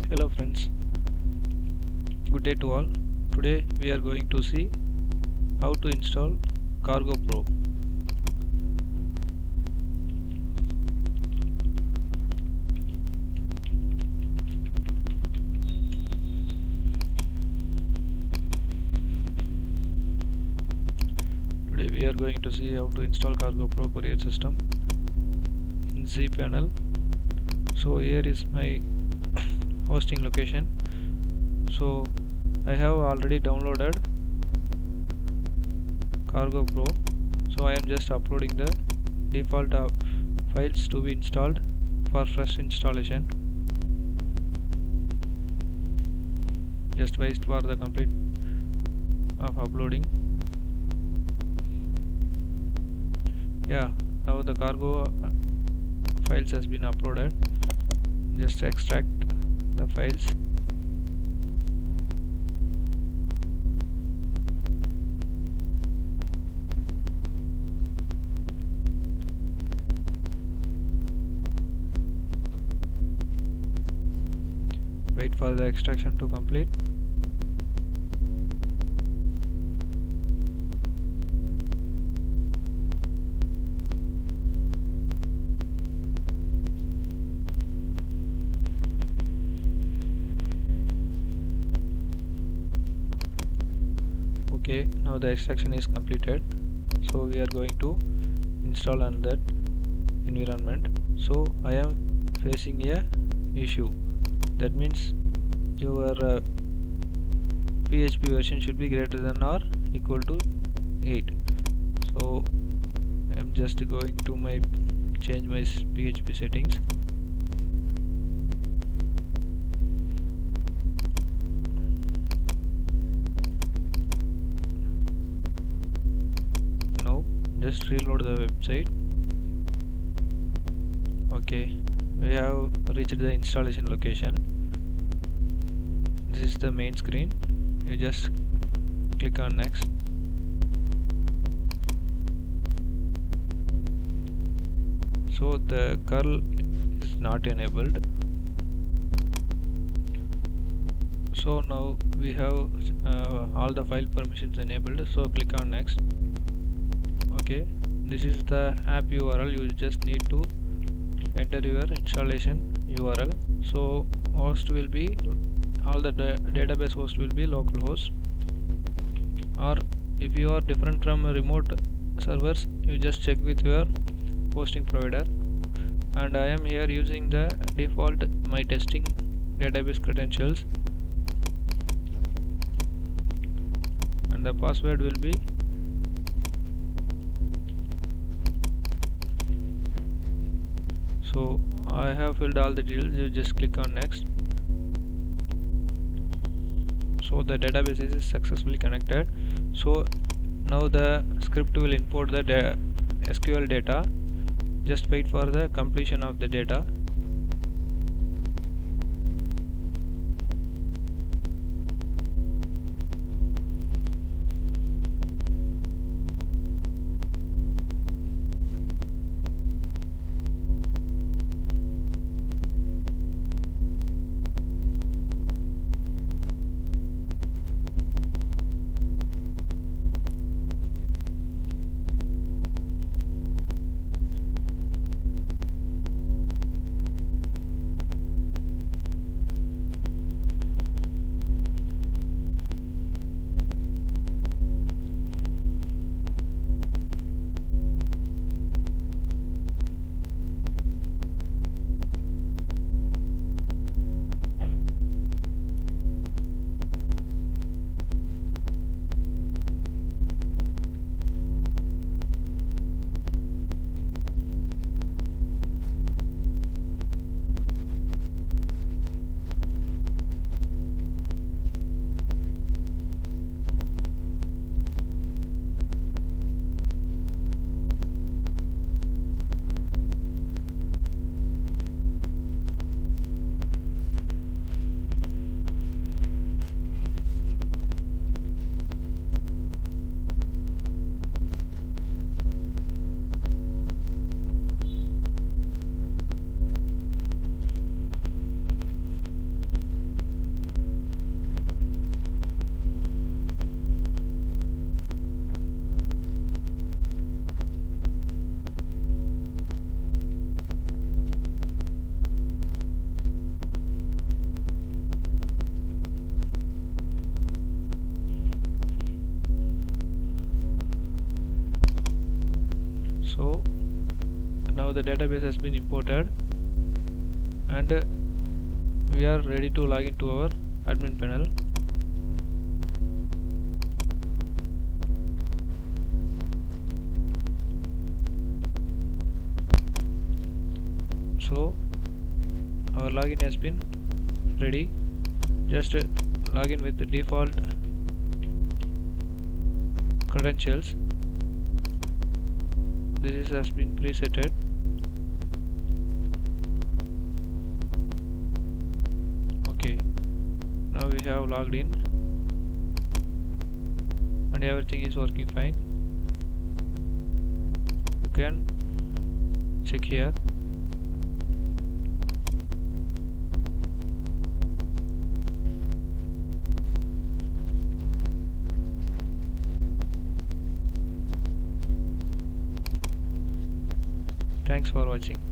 Hello friends, good day to all. Today we are going to see how to install Cargo Pro. Today we are going to see how to install Cargo Pro Courier System in cPanel. So here is my hosting location. So I have already downloaded Cargo Pro. So I am just uploading the default files to be installed for fresh installation. Just wait for the complete of uploading. Yeah, now the cargo files has been uploaded. Just extract the files. Wait for the extraction to complete. Okay, now the extraction is completed. So we are going to install on that environment. So I am facing a issue. That means your PHP version should be greater than or equal to 8. So I'm just going to change my PHP settings. Now just reload the website. Okay, we have reached the installation location. This is the main screen. You just click on next. So the curl is not enabled. So now we have all the file permissions enabled. So click on next. Okay, this is the app URL. You just need to enter your installation URL. So host will be all the database host will be localhost, or if you are different from remote servers, you just check with your hosting provider. And I am here using the default my testing database credentials, and the password will be so I have filled all the details. You just click on next. So the database is successfully connected. So now the script will import the SQL data. Just wait for the completion of the data. So now the database has been imported, and we are ready to log into our admin panel. So our login has been ready. Just log in with the default credentials. This has been presetted. Okay, now we have logged in and everything is working fine. You can check here. Thanks for watching.